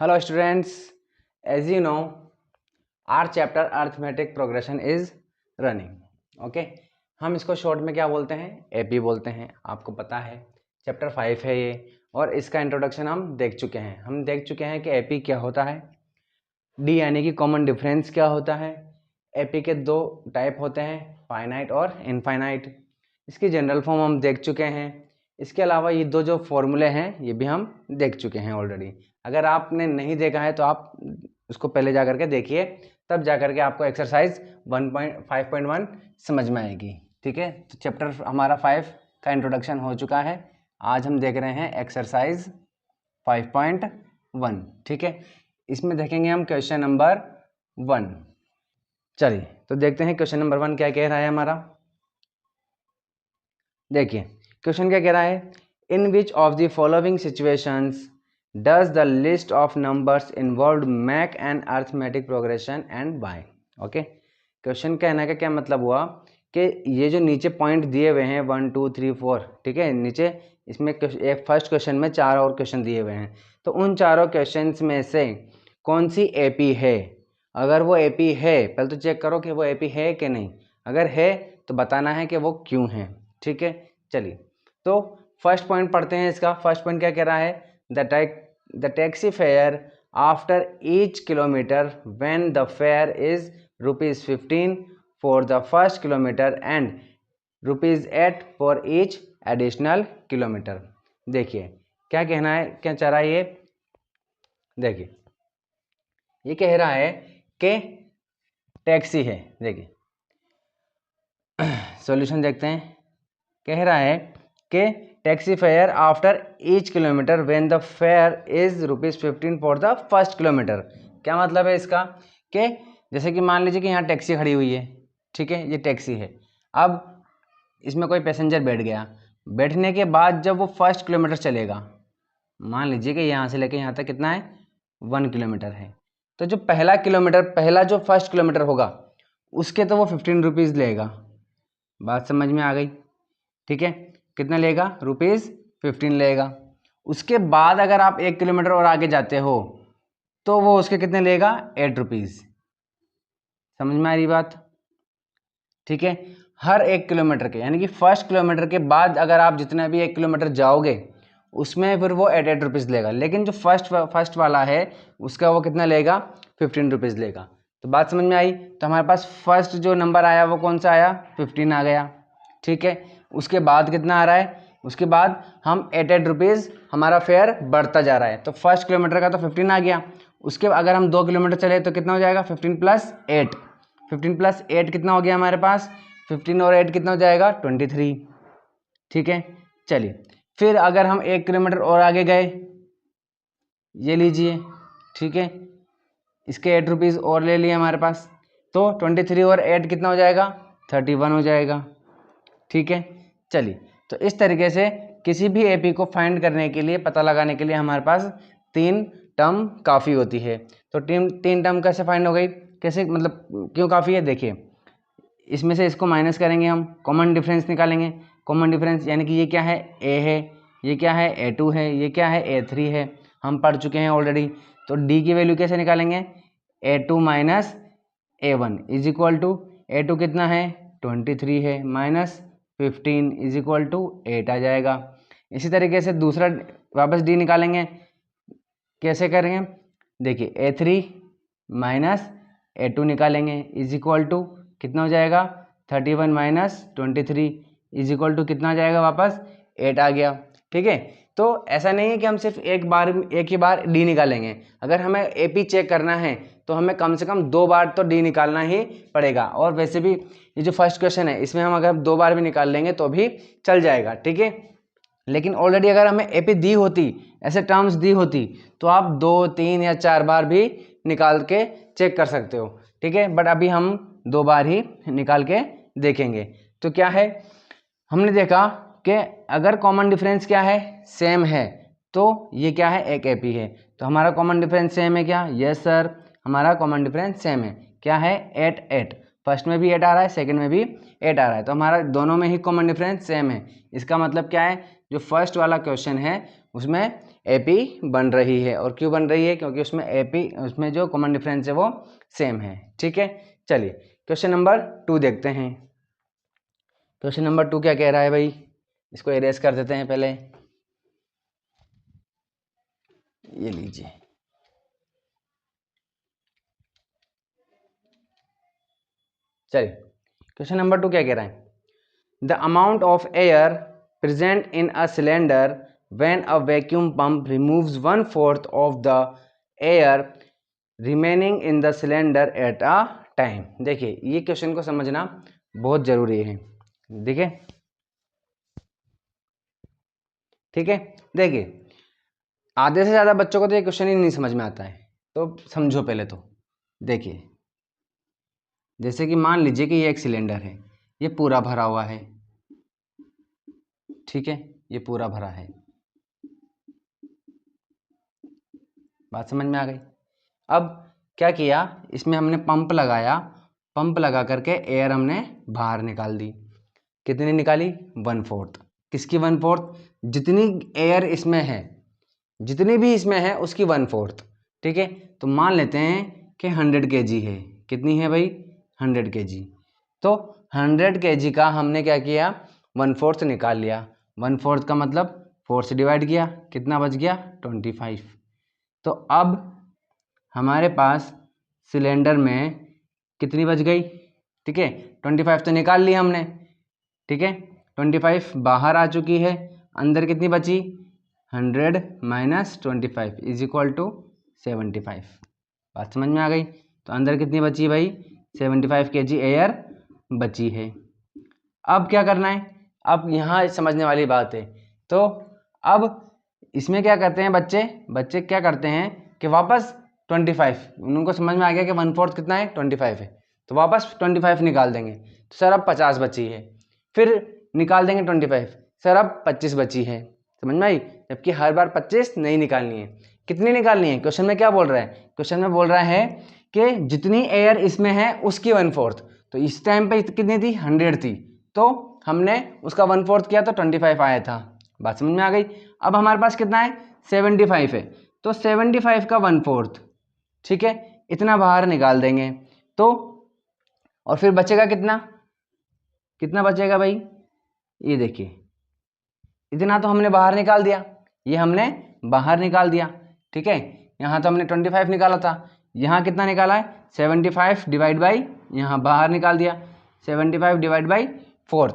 Hello students, as you know, our chapter arithmetic progression is running. Okay, हम इसको short में क्या बोलते हैं? एपी बोलते हैं. आपको पता है चैप्टर 5 है ये, और इसका इंट्रोडक्शन हम देख चुके हैं. हम देख चुके हैं कि एपी क्या होता है, डी यानी कि कॉमन डिफरेंस क्या होता है. एपी के दो टाइप होते हैं, फाइनाइट और इनफाइनाइट. इसकी जनरल फॉर्म हम देख चुके हैं. इसके अलावा ये दो जो फॉर्मूले हैं ये भी हम देख चुके हैं ऑलरेडी. अगर आपने नहीं देखा है तो आप उसको पहले जा करके देखिए, तब जा करके आपको एक्सरसाइज 1.5.1 समझ में आएगी. ठीक है, तो चैप्टर हमारा 5 का इंट्रोडक्शन हो चुका है. आज हम देख रहे हैं एक्सरसाइज 5.1. ठीक है, इसमें देखेंगे हम क्वेश्चन नंबर 1. चलिए तो देखते हैं क्वेश्चन नंबर 1 क्या कह रहा है हमारा. देखिए क्वेश्चन क्या कह रहा है, in which of the following situations does the list of numbers involve make an arithmetic progression and by. Okay, question कहने का क्या मतलब हुआ कि ये जो नीचे पॉइंट दिए हुए हैं 1 2 3 4, ठीक है, नीचे इसमें एक फर्स्ट क्वेश्चन में 4 और क्वेश्चन दिए हुए हैं, तो उन चारों क्वेश्चंस में से कौन सी एपी है. अगर वो एपी है, पहले तो चेक करो कि वो एपी है कि नहीं. अगर है तो बताना है कि वो क्यों है. ठीक है, चलिए तो फर्स्ट पॉइंट पढ़ते हैं. इसका फर्स्ट पॉइंट क्या कह रहा है, the taxi fare after each kilometre when the fair is ₹15 for the first kilometre and ₹8 for each additional kilometre. देखिए क्या कहना है, क्या चाह रहा है ये. देखिए ये कह रहा है कि टैक्सी है. देखिए सॉल्यूशन देखते हैं. कह रहा है कि taxi fare after each kilometre when the fair is ₹15 for the first kilometre. क्या मतलब है इसका, कि जैसे कि मान लीजिए कि यहाँ टैक्सी खड़ी हुई है. ठीक है, ये टैक्सी है. अब इसमें कोई पैसेंजर बैठ गया. बैठने के बाद जब वो फर्स्ट किलोमीटर चलेगा, मान लीजिए कि यहाँ से लेके यहाँ तक कितना है, 1 किलोमीटर है, तो जो पहला किलोमीटर, पहला जो फर्स्ट किलोमीटर होगा उसके तो वो ₹15 लेगा. बात समझ में आ गई. ठीक है, कितना लेगा, ₹15 लेगा. उसके बाद अगर आप 1 किलोमीटर और आगे जाते हो तो वो उसके कितने लेगा, ₹8. समझ में आ रही बात. ठीक है, हर 1 किलोमीटर के, यानी कि फर्स्ट किलोमीटर के बाद अगर आप जितना भी 1 किलोमीटर जाओगे उसमें फिर वो ₹8 लेगा. लेकिन जो फर्स्ट वाला है उसका वो कितना लेगा, ₹15 लेगा. तो बात समझ में आई. तो हमारे पास फर्स्ट जो नंबर आया वो कौन सा आया, 15 आ गया. ठीक है, उसके बाद कितना आ रहा है, उसके बाद हम ₹8 हमारा फेयर बढ़ता जा रहा है. तो फर्स्ट किलोमीटर का तो 15 आ गया. उसके अगर हम 2 किलोमीटर चले तो कितना हो जाएगा, 15 + 8. 15 + 8 कितना हो गया हमारे पास, 15 और 8 कितना हो जाएगा, 23. ठीक है, चलिए फिर अगर हम 1 किलोमीटर और आगे गए, ये लीजिए. ठीक है, इसके ₹8 और ले लिए हमारे पास, तो 23 और 8 कितना हो जाएगा, 31 हो जाएगा. ठीक है, चलिए तो इस तरीके से किसी भी एपी को फाइंड करने के लिए, पता लगाने के लिए हमारे पास 3 टर्म काफ़ी होती है. तो 3 टर्म कैसे फाइंड हो गई, कैसे मतलब क्यों काफ़ी है. देखिए इसमें से इसको माइनस करेंगे, हम कॉमन डिफरेंस निकालेंगे. कॉमन डिफरेंस यानी कि ये क्या है, ए है, ये क्या है, A2 है, ये क्या है, A3 है, हम पढ़ चुके हैं ऑलरेडी. तो डी की वैल्यू कैसे निकालेंगे, A2 minus A1 is equal to, A2 कितना है, 23 है, माइनस 15 इज इक्वल टू 8 आ जाएगा. इसी तरीके से दूसरा वापस डी निकालेंगे. कैसे करेंगे, देखिए A3 माइनस A2 निकालेंगे इज इक्वल टू कितना हो जाएगा, 31 माइनस 23 इज इक्वल टू कितना आ जाएगा, वापस 8 आ गया. ठीक है, तो ऐसा नहीं है कि हम सिर्फ एक ही बार डी निकालेंगे. अगर हमें एपी चेक करना है तो हमें कम से कम 2 बार तो डी निकालना ही पड़ेगा. और वैसे भी ये जो फर्स्ट क्वेश्चन है इसमें हम अगर 2 बार भी निकाल लेंगे तो भी चल जाएगा. ठीक है, लेकिन ऑलरेडी अगर हमें एपी दी होती, ऐसे टर्म्स दी होती, तो आप 2 3 या 4 बार भी निकाल के चेक कर सकते हो. ठीक है, बट अभी हम 2 बार ही निकाल के देखेंगे. तो क्या है, हमने देखा कि अगर कॉमन डिफरेंस क्या है, सेम है, तो ये क्या है, एक एपी है. तो हमारा कॉमन डिफरेंस सेम है क्या, यस सर, हमारा कॉमन डिफरेंस सेम है. क्या है, 8 8. फर्स्ट में भी 8 आ रहा है, सेकंड में भी 8 आ रहा है, तो हमारा दोनों में ही कॉमन डिफरेंस सेम है. इसका मतलब क्या है, जो फर्स्ट वाला क्वेश्चन है उसमें AP बन रही है। और क्यों बन रही है? क्योंकि उसमें AP, उसमें जो कॉमन डिफरेंस है वो सेम है। ठीक है, चलिए क्वेश्चन नंबर 2 देखते हैं। क्वेश्चन नंबर 2 क्या कह रहा है भाई? इसको इरेज कर देते हैं पहले, ये लीजिए। चलिए क्वेश्चन नंबर 2 क्या कह रहा है? The amount of air present in a cylinder when a vacuum pump removes 1/4 of the air remaining in the cylinder at a time. देखिए ये क्वेश्चन को समझना बहुत जरूरी है। देखिए, ठीक है, देखिए आधे से ज़्यादा बच्चों को तो ये क्वेश्चन ही नहीं समझ में आता है, तो समझो पहले तो। देखिए जैसे कि मान लीजिए कि ये एक सिलेंडर है, ये पूरा भरा हुआ है, ठीक है, ये पूरा भरा है। बात समझ में आ गई? अब क्या किया, इसमें हमने पंप लगाया, पंप लगा करके एयर हमने बाहर निकाल दी। कितनी निकाली? 1/4। किसकी 1/4? जितनी एयर इसमें है, जितनी भी इसमें है उसकी 1/4। ठीक है, तो मान लेते हैं कि 100 kg है। कितनी है भाई? 100 kg। तो 100 kg का हमने क्या किया? 1/4 निकाल लिया। 1/4 का मतलब 4 से डिवाइड किया, कितना बच गया? 25। तो अब हमारे पास सिलेंडर में कितनी बच गई? ठीक है, 25 तो निकाल लिया हमने, ठीक है, 25 बाहर आ चुकी है। अंदर कितनी बची? 100 माइनस 25 इज इक्वल टू 75। बात समझ में आ गई? तो अंदर कितनी बची भाई? 75 kg एयर बची है। अब क्या करना है? अब यहाँ समझने वाली बात है। तो अब इसमें क्या करते हैं बच्चे? बच्चे क्या करते हैं कि वापस 25, उनको समझ में आ गया कि 1/4 कितना है? 25 है, तो वापस 25 निकाल देंगे। तो सर अब 50 बची है, फिर निकाल देंगे 25, सर अब 25 बची है। समझ में आई? जबकि हर बार 25 नहीं निकालनी है। कितनी निकालनी है? क्वेश्चन में क्या बोल रहा है? क्वेश्चन में बोल रहा है कि जितनी एयर इसमें है उसकी 1/4। तो इस टाइम पे कितनी थी? 100 थी, तो हमने उसका 1/4 किया तो 25 आया था। बात समझ में आ गई? अब हमारे पास कितना है? 75 है, तो 75 का 1/4, ठीक है, इतना बाहर निकाल देंगे। तो और फिर बचेगा कितना? कितना बचेगा भाई? ये देखिए, इतना तो हमने बाहर निकाल दिया, ये हमने बाहर निकाल दिया, ठीक है। यहाँ तो हमने 25 निकाला था, यहाँ कितना निकाला है? 75 डिवाइड बाई, यहाँ बाहर निकाल दिया 75 डिवाइड बाई 4,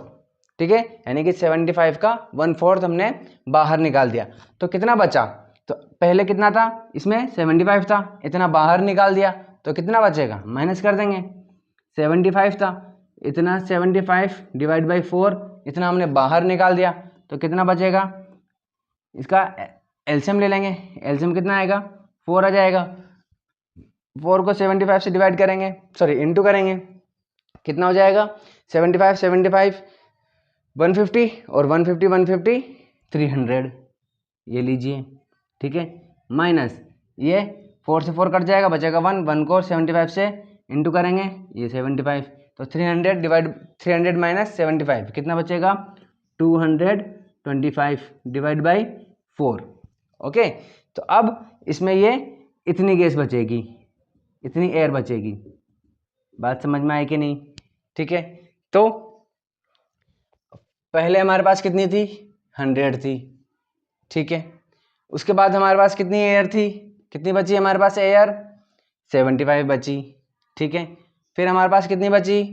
ठीक है, यानी कि 75 का 1/4 हमने बाहर निकाल दिया। तो कितना बचा? तो पहले कितना था इसमें? 75 था, इतना बाहर निकाल दिया, तो कितना बचेगा? माइनस कर देंगे। 75 था, इतना 75 डिवाइड बाई 4, इतना हमने बाहर निकाल दिया, तो कितना बचेगा? इसका एलसीएम ले लेंगे। एलसीएम कितना आएगा? 4 आ जाएगा। 4 को 75 से डिवाइड करेंगे, सॉरी इंटू करेंगे, कितना हो जाएगा? 75 75 150 और 150 150 300, ये लीजिए, ठीक है, माइनस ये 4 से 4 कट जाएगा, बचेगा 1, 1 को 75 से इंटू करेंगे, ये 75, तो 300 डिवाइड 300 माइनस 75 कितना बचेगा? 225 डिवाइड बाई 4। ओके, तो अब इसमें ये इतनी गैस बचेगी, इतनी एयर बचेगी। बात समझ में आई कि नहीं? ठीक है, तो पहले हमारे पास कितनी थी? 100 थी, ठीक है। उसके बाद हमारे पास कितनी एयर थी? कितनी बची हमारे पास एयर? 75 बची, ठीक है। फिर हमारे पास कितनी बची?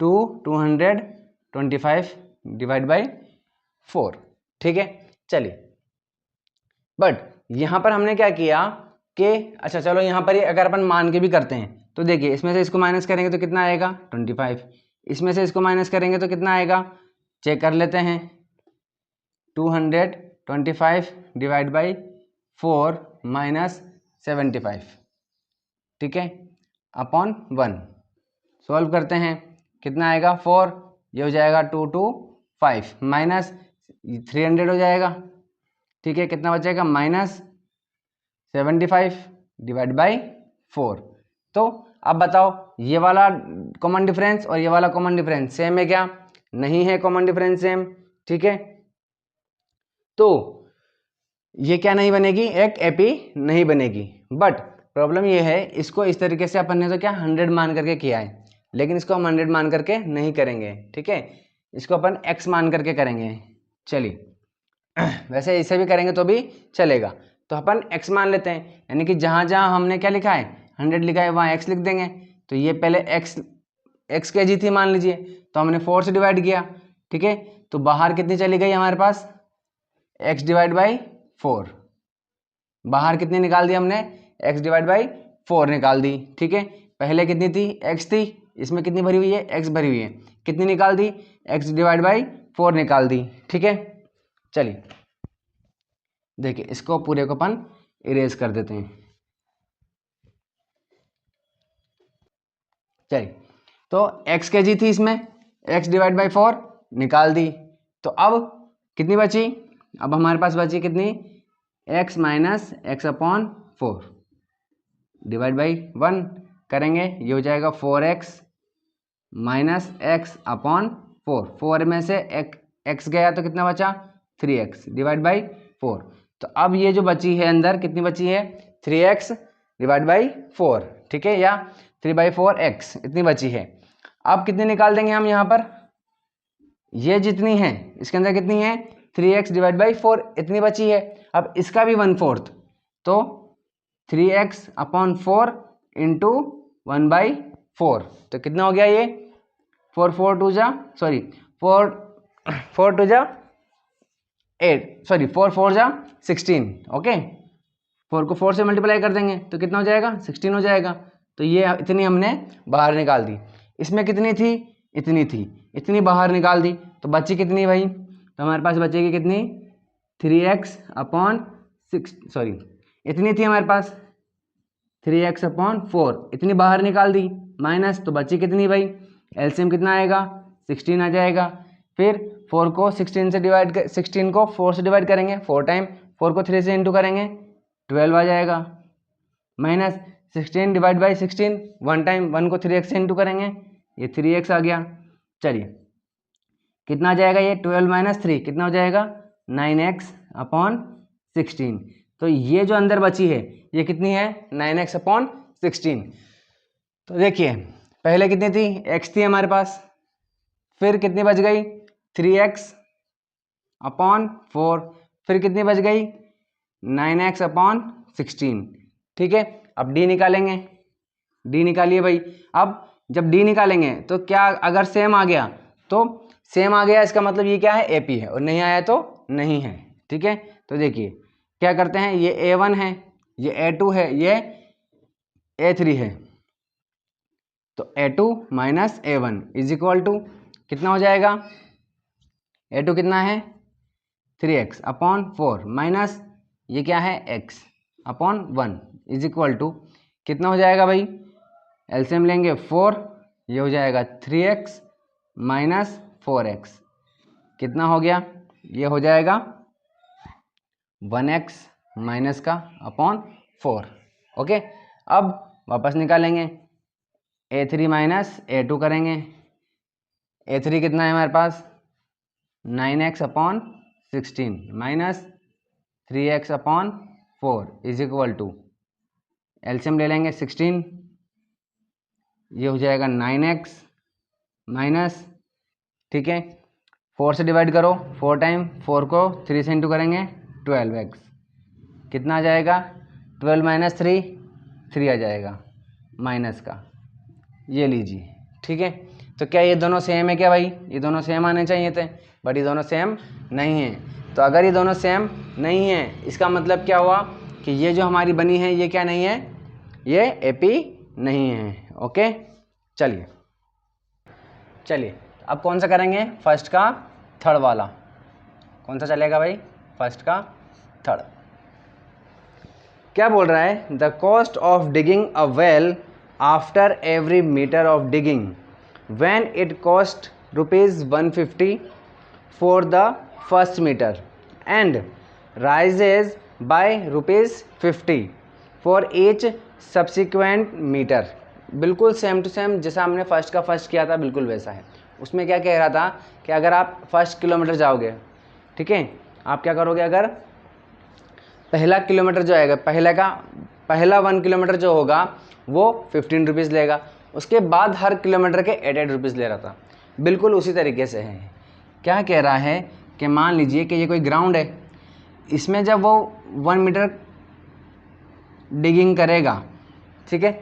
225 डिवाइड बाई 4, ठीक है। चलिए, बट यहाँ पर हमने क्या किया कि अच्छा चलो यहाँ पर अगर अपन मान के भी करते हैं तो देखिए, इसमें से इसको माइनस करेंगे तो कितना आएगा? 25। इसमें से इसको माइनस करेंगे तो कितना आएगा? चेक कर लेते हैं। 225 डिवाइड बाई 4 माइनस 75, ठीक है, अपॉन 1। सॉल्व करते हैं, कितना आएगा? 4, ये हो जाएगा 225 माइनस 300 हो जाएगा, ठीक है, कितना बचेगा? Minus 75 divide by 4। तो अब बताओ, ये वाला कॉमन डिफरेंस और ये वाला कॉमन डिफरेंस सेम है क्या? नहीं है कॉमन डिफरेंस सेम, ठीक है। तो ये क्या नहीं बनेगी, एक एपी नहीं बनेगी। बट प्रॉब्लम ये है, इसको इस तरीके से अपन ने तो क्या 100 मान करके किया है, लेकिन इसको हम 100 मान करके नहीं करेंगे, ठीक है, इसको अपन x मान करके करेंगे। चलिए वैसे इसे भी करेंगे तो भी चलेगा, तो अपन x मान लेते हैं, यानी कि जहाँ जहाँ हमने क्या लिखा है 100 लिखा है वहाँ x लिख देंगे। तो ये पहले x के जी थी मान लीजिए, तो हमने 4 से डिवाइड किया, ठीक है, तो बाहर कितनी चली गई हमारे पास x डिवाइड बाई 4, बाहर कितनी निकाल दी हमने x डिवाइड बाई 4 निकाल दी, ठीक है। पहले कितनी थी x थी, इसमें कितनी भरी हुई है x भरी हुई है, कितनी निकाल दी x डिवाइड बाई 4 निकाल दी, ठीक है। चलिए देखिए इसको पूरे को अपन इरेज कर देते हैं। चलिए तो x के जी थी, इसमें x डिवाइड बाई 4 निकाल दी, तो अब कितनी बची, अब हमारे पास बची कितनी x minus x upon 4 divide by 1 करेंगे, ये हो जाएगा 4x माइनस एक्स अपॉन 4 में से x गया तो कितना बचा 3x डिवाइड बाई 4। तो अब ये जो बची है अंदर कितनी बची है 3x डिवाइड बाई 4, ठीक है, या 3/4x इतनी बची है। अब कितनी निकाल देंगे हम यहाँ पर, ये जितनी है इसके अंदर कितनी है 3x डिवाइड बाई 4 इतनी बची है। अब इसका भी 1/4, तो 3x अपॉन 4 इंटू 1/4, तो कितना हो गया ये 4 2 जा 16, ओके, 4 को 4 से मल्टीप्लाई कर देंगे तो कितना हो जाएगा 16 हो जाएगा। तो ये इतनी हमने बाहर निकाल दी, इसमें कितनी थी इतनी थी, इतनी बाहर निकाल दी, तो बची कितनी भाई, तो हमारे पास बचेगी कितनी 3x अपॉन 6 इतनी थी हमारे पास 3x अपॉन 4 इतनी बाहर निकाल दी, माइनस तो बची कितनी भाई, एलसीएम कितना आएगा 16 आ जाएगा। फिर 4 को 16 को 4 से डिवाइड करेंगे, 4 टाइम 4 को 3 से इंटू करेंगे 12 आ जाएगा, माइनस 16 डिवाइड बाई 16 1 टाइम 1 को 3x से इंटू करेंगे, ये 3x आ गया। चलिए कितना आ जाएगा ये 12 माइनस 3 कितना हो जाएगा 9x अपॉन 16। तो ये जो अंदर बची है ये कितनी है 9x अपॉन 16। तो देखिए पहले कितनी थी x थी हमारे पास, फिर कितनी बच गई 3x अपॉन 4, फिर कितनी बच गई 9x अपॉन 16, ठीक है। अब d निकालेंगे, d निकालिए भाई। अब जब d निकालेंगे तो क्या अगर सेम आ गया तो सेम आ गया, इसका मतलब ये क्या है AP है, और नहीं आया तो नहीं है, ठीक है। तो देखिए क्या करते हैं, ये A1 है, ये A2 है, ये A3 है, तो A2 minus A1 is equal to कितना हो जाएगा, A2 कितना है 3x अपॉन 4 माइनस ये क्या है x upon 1 is equal to कितना हो जाएगा भाई, एलसीएम लेंगे 4, ये हो जाएगा 3x माइनस 4x कितना हो गया, ये हो जाएगा 1x माइनस का अपॉन 4, ओके। अब वापस निकालेंगे A3 माइनस A2 करेंगे, A3 कितना है हमारे पास 9x upon 16 minus 3x upon 4 is equal to LCM ले लेंगे 16, ये हो जाएगा 9x माइनस, ठीक है, 4 से डिवाइड करो 4 टाइम 4 को 3 से इंटू करेंगे 12x कितना आ जाएगा 12 माइनस 3 आ जाएगा माइनस का, ये लीजिए, ठीक है। तो क्या ये दोनों सेम है क्या भाई, ये दोनों सेम आने चाहिए थे, बट ये दोनों सेम नहीं है। तो अगर ये दोनों सेम नहीं है इसका मतलब क्या हुआ कि ये जो हमारी बनी है ये क्या नहीं है, ये एपी नहीं है, ओके। चलिए अब कौन सा करेंगे, फर्स्ट का थर्ड वाला, कौन सा चलेगा भाई, फर्स्ट का थर्ड। क्या बोल रहा है, the cost of digging a well after every metre of digging when it cost ₹150 for the first metre and rises by ₹50 for each subsequent metre. बिल्कुल सेम टू सेम जैसा हमने फर्स्ट का first किया था बिल्कुल वैसा है। उसमें क्या कह रहा था कि अगर आप फर्स्ट किलोमीटर जाओगे, ठीक है, आप क्या करोगे, अगर पहला किलोमीटर जो आएगा, पहला 1 किलोमीटर जो होगा वो 15 रुपीज़ लेगा। उसके बाद हर किलोमीटर के 8 रुपीज़ ले रहा था। बिल्कुल उसी तरीके से है। क्या कह रहा है कि मान लीजिए कि ये कोई ग्राउंड है, इसमें जब वो 1 मीटर डिगिंग करेगा, ठीक है,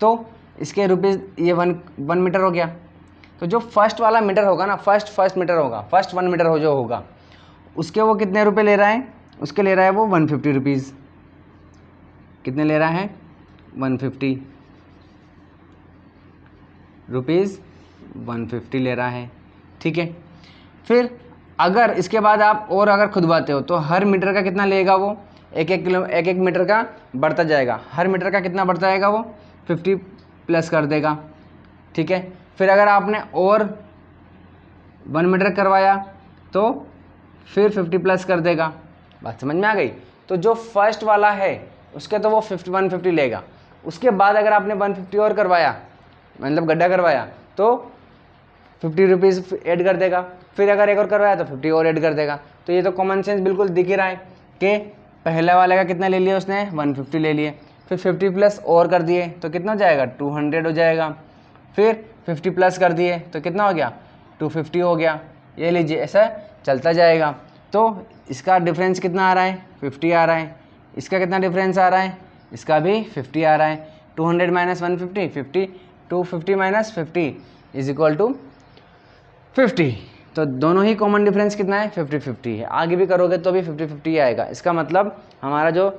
तो इसके रुपीज़ ये 1 मीटर हो गया। तो जो फर्स्ट वाला मीटर होगा ना, फर्स्ट मीटर होगा, फर्स्ट 1 मीटर हो जो होगा, उसके वो कितने रुपए ले रहा है? उसके ले रहा है वो 150 रुपीज़। कितने ले रहा है? 150 रुपीज़, 150 ले रहा है, ठीक है। फिर अगर इसके बाद आप और अगर खुदवाते हो तो हर मीटर का कितना लेगा वो? एक एक मीटर का बढ़ता जाएगा। हर मीटर का कितना बढ़ता जाएगा वो? 50 प्लस कर देगा, ठीक है। फिर अगर आपने और 1 मीटर करवाया तो फिर 50 प्लस कर देगा। बात समझ में आ गई? तो जो फर्स्ट वाला है उसके तो वो 150 लेगा। उसके बाद अगर आपने 150 और करवाया, मतलब गड्ढा करवाया, तो 50 रुपीज़ ऐड कर देगा। फिर अगर एक और करवाया तो 50 और ऐड कर देगा। तो ये तो कॉमन सेंस बिल्कुल दिख ही रहा है कि पहले वाले का कितना ले लिया उसने? 150 ले लिए। फिर 50 प्लस और कर दिए तो कितना हो जाएगा? 200 हो जाएगा। फिर 50 प्लस कर दिए तो कितना हो गया? 250 हो गया। ये लीजिए, ऐसा चलता जाएगा। तो इसका डिफरेंस कितना आ रहा है? 50 आ रहा है। इसका कितना डिफरेंस आ रहा है? इसका भी 50 आ रहा है। 200 minus 150, 50, 250 minus 50 is equal to 50। तो दोनों ही कॉमन डिफरेंस कितना है? 50-50 है। आगे भी करोगे तो भी 50-50 ही आएगा। इसका मतलब हमारा जो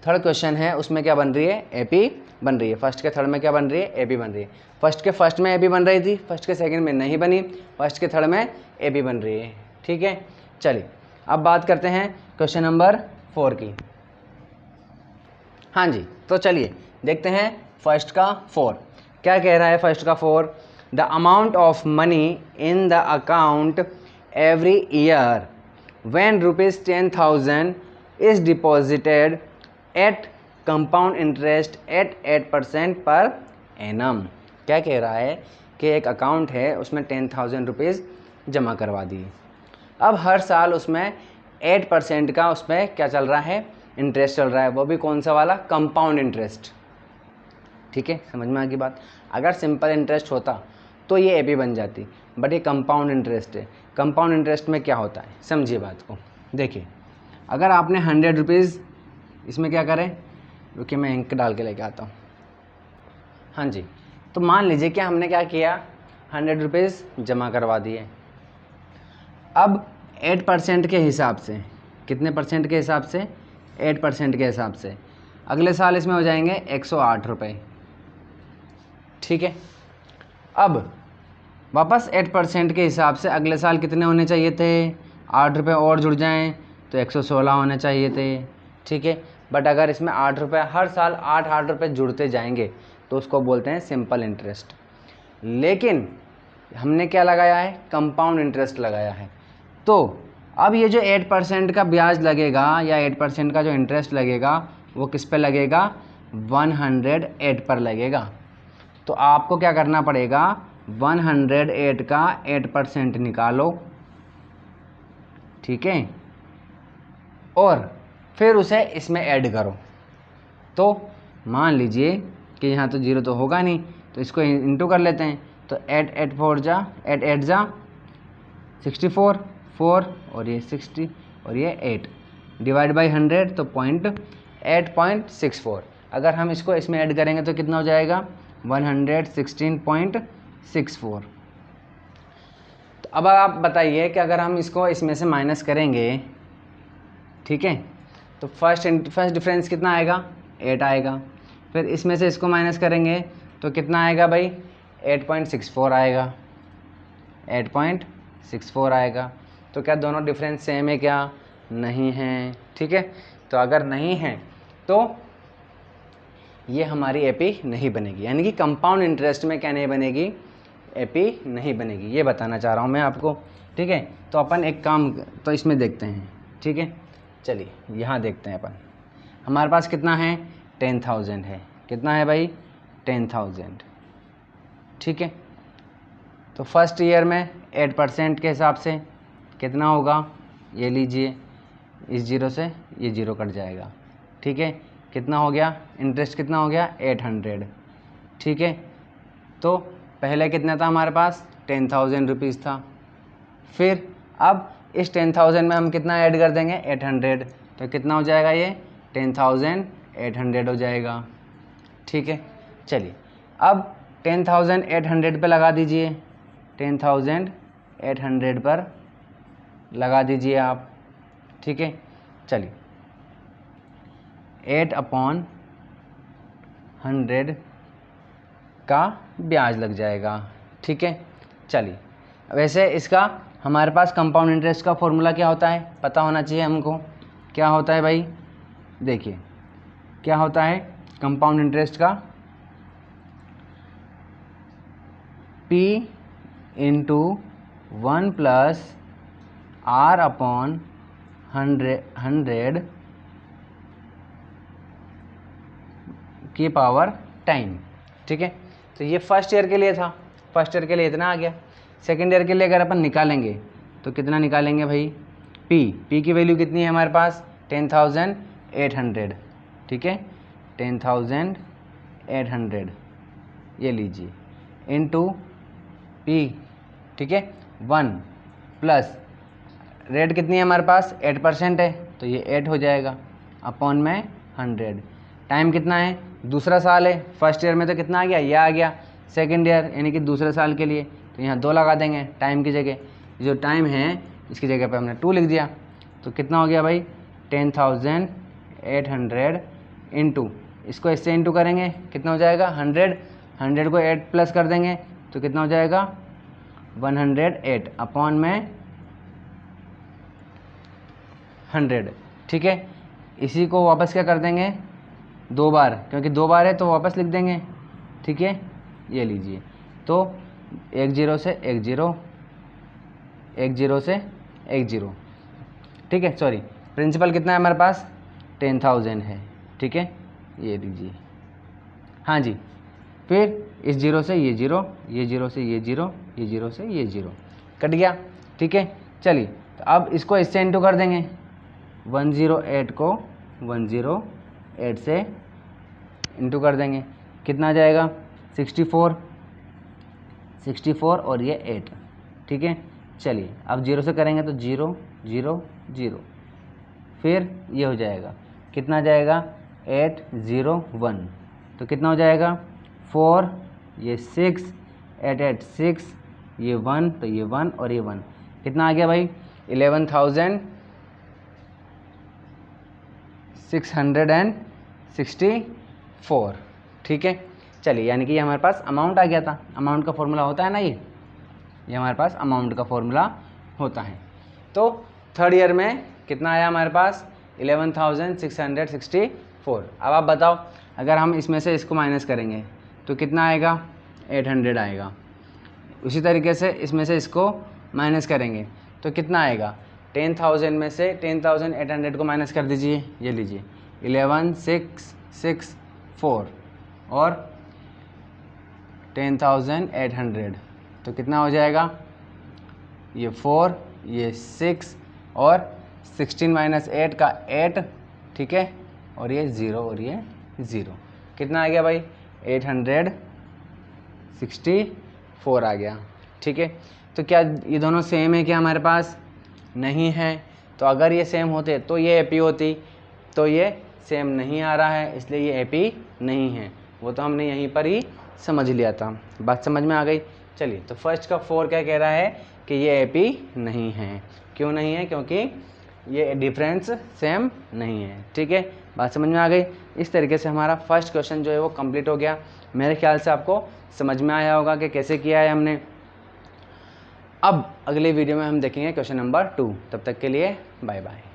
थर्ड क्वेश्चन है उसमें क्या बन रही है? एपी बन रही है। फर्स्ट के थर्ड में क्या बन रही है? एपी बन रही है। फर्स्ट के फर्स्ट में एपी बन रही थी, फर्स्ट के सेकंड में नहीं बनी, फर्स्ट के थर्ड में एपी बन रही है, ठीक है। चलिए अब बात करते हैं क्वेश्चन नंबर 4 की। हाँ जी, तो चलिए देखते हैं फर्स्ट का 4 क्या कह रहा है। फर्स्ट का 4, the amount of money in the account every year when ₹10,000 is deposited at compound interest at 8% per annum. क्या कह रहा है कि एक अकाउंट है, उसमें 10,000 रुपीज़ जमा करवा दिए। अब हर साल उसमें 8% का उसमें क्या चल रहा है? इंटरेस्ट चल रहा है। वो भी कौन सा वाला? कंपाउंड इंटरेस्ट, ठीक है। समझ में आ गई बात? अगर सिंपल इंटरेस्ट होता तो ये एपी बन जाती, बट ये कंपाउंड इंटरेस्ट है। कंपाउंड इंटरेस्ट में क्या होता है, समझिए बात को। देखिए, अगर आपने 100 रुपीज़ इसमें क्या करें, रुकिए मैं इंक डाल के लेके आता हूँ। हाँ जी, तो मान लीजिए कि हमने क्या किया, 100 रुपीज़ जमा करवा दिए। अब 8% के हिसाब से, कितने परसेंट के हिसाब से? 8% के हिसाब से अगले साल इसमें हो जाएंगे 108 रुपये, ठीक है। अब वापस 8% के हिसाब से अगले साल कितने होने चाहिए थे? 8 रुपये और जुड़ जाएं तो 116 होने चाहिए थे, ठीक है। बट अगर इसमें 8 रुपये हर साल 8 रुपये जुड़ते जाएंगे तो उसको बोलते हैं सिंपल इंटरेस्ट। लेकिन हमने क्या लगाया है? कंपाउंड इंटरेस्ट लगाया है। तो अब ये जो 8% का ब्याज लगेगा या 8% का जो इंटरेस्ट लगेगा वो किस पे लगेगा? 108 पर लगेगा। तो आपको क्या करना पड़ेगा? 108 का 8% निकालो, ठीक है, और फिर उसे इसमें ऐड करो। तो मान लीजिए कि यहाँ तो 0 तो होगा नहीं, तो इसको इंटू कर लेते हैं। तो 8 जा 64, 4 और ये 60 और ये 8 डिवाइड बाई 100 तो 8.64। अगर हम इसको इसमें ऐड करेंगे तो कितना हो जाएगा? 116.64। तो अब आप बताइए कि अगर हम इसको इसमें से माइनस करेंगे, ठीक है, तो फर्स्ट डिफरेंस कितना आएगा? 8 आएगा। फिर इसमें से इसको माइनस करेंगे तो कितना आएगा भाई? 8.64 आएगा, 8.64 आएगा। तो क्या दोनों डिफरेंस सेम है? क्या नहीं है, ठीक है। तो अगर नहीं है तो ये हमारी एपी नहीं बनेगी, यानी कि कंपाउंड इंटरेस्ट में क्या नहीं बनेगी? एपी नहीं बनेगी। ये बताना चाह रहा हूँ मैं आपको, ठीक है। तो अपन एक काम तो इसमें देखते हैं, ठीक है। चलिए यहाँ देखते हैं अपन, हमारे पास कितना है? 10,000 है। कितना है भाई? 10,000, ठीक है। तो फर्स्ट ईयर में 8% के हिसाब से कितना होगा? ये लीजिए इस जीरो से ये जीरो कट जाएगा, ठीक है। कितना हो गया इंटरेस्ट, कितना हो गया 800, ठीक है। तो पहले कितना था हमारे पास 10,000 रुपीज़ था, फिर अब इस 10,000 में हम कितना ऐड कर देंगे 800, तो कितना हो जाएगा ये 10,800 हो जाएगा, ठीक है। चलिए अब 10,800 पे लगा दीजिए, 10,800 पर लगा दीजिए आप, ठीक है। चलिए 8/100 का ब्याज लग जाएगा, ठीक है। चलिए वैसे इसका हमारे पास कंपाउंड इंटरेस्ट का फॉर्मूला क्या होता है पता होना चाहिए हमको। क्या होता है भाई, देखिए क्या होता है कंपाउंड इंटरेस्ट का, P इंटू 1 + R/100 की पावर टाइम, ठीक है। तो ये फर्स्ट ईयर के लिए था, फर्स्ट ईयर के लिए इतना आ गया। सेकेंड ईयर के लिए अगर अपन निकालेंगे तो कितना निकालेंगे भाई, P की वैल्यू कितनी है हमारे पास 10,800, ठीक है। 10,800 ये लीजिए इंटू P, ठीक है 1 प्लस रेट कितनी है हमारे पास 8% है, तो ये 8 हो जाएगा अपॉन में 100। टाइम कितना है, दूसरा साल है, फर्स्ट ईयर में तो कितना आ गया ये आ गया, सेकेंड ईयर यानी कि दूसरे साल के लिए तो यहाँ 2 लगा देंगे टाइम की जगह, जो टाइम है इसकी जगह पे हमने 2 लिख दिया। तो कितना हो गया भाई 10,800 इंटू, इसको इससे इंटू करेंगे कितना हो जाएगा 100 को 8 प्लस कर देंगे तो कितना हो जाएगा 108 अपॉन में 100, ठीक है। इसी को वापस क्या कर देंगे 2 बार, क्योंकि 2 बार है तो वापस लिख देंगे, ठीक है। ये लीजिए तो 1 0 से 1 0, 1 0 से 1 0, ठीक है। सॉरी प्रिंसिपल कितना है हमारे पास 10,000 है, ठीक है। ये लीजिए हाँ जी, फिर इस 0 से ये 0, ये 0 से ये 0, ये 0 से ये 0 कट गया, ठीक है। चलिए तो अब इसको इससे इंटू कर देंगे, 108 को 108 से इंटू कर देंगे, कितना आ जाएगा 64 और ये 8, ठीक है। चलिए अब 0 से करेंगे तो 0 0 0, फिर ये हो जाएगा कितना आ जाएगा 801, तो कितना हो जाएगा 4, ये 6, 8 8 6, ये 1 तो ये 1 और ये 1, कितना आ गया भाई 11,664, ठीक है। चलिए यानी कि ये हमारे पास अमाउंट आ गया था, अमाउंट का फॉर्मूला होता है ना ये हमारे पास अमाउंट का फॉर्मूला होता है। तो थर्ड ईयर में कितना आया हमारे पास 11,664। अब आप बताओ अगर हम इसमें से इसको माइनस करेंगे तो कितना आएगा 800 आएगा, उसी तरीके से इसमें से इसको माइनस करेंगे तो कितना आएगा 10,000 में से 10,800 को माइनस कर दीजिए, ये लीजिए 11,664 और 10,800 तो कितना हो जाएगा ये 4, ये 6 और 16 - 8 का 8, ठीक है, और ये 0 और ये 0, कितना आ गया भाई 864 आ गया, ठीक है। तो क्या ये दोनों सेम है क्या हमारे पास, नहीं है। तो अगर ये सेम होते तो ये एपी होती, तो ये सेम नहीं आ रहा है इसलिए ये एपी नहीं है, वो तो हमने यहीं पर ही समझ लिया था, बात समझ में आ गई। चलिए तो फर्स्ट का 4 क्या कह रहा है कि ये एपी नहीं है, क्यों नहीं है, क्योंकि ये डिफरेंस सेम नहीं है, ठीक है, बात समझ में आ गई। इस तरीके से हमारा फर्स्ट क्वेश्चन जो है वो कंप्लीट हो गया। मेरे ख्याल से आपको समझ में आया होगा कि कैसे किया है हमने। अब अगले वीडियो में हम देखेंगे क्वेश्चन नंबर 2, तब तक के लिए बाय बाय।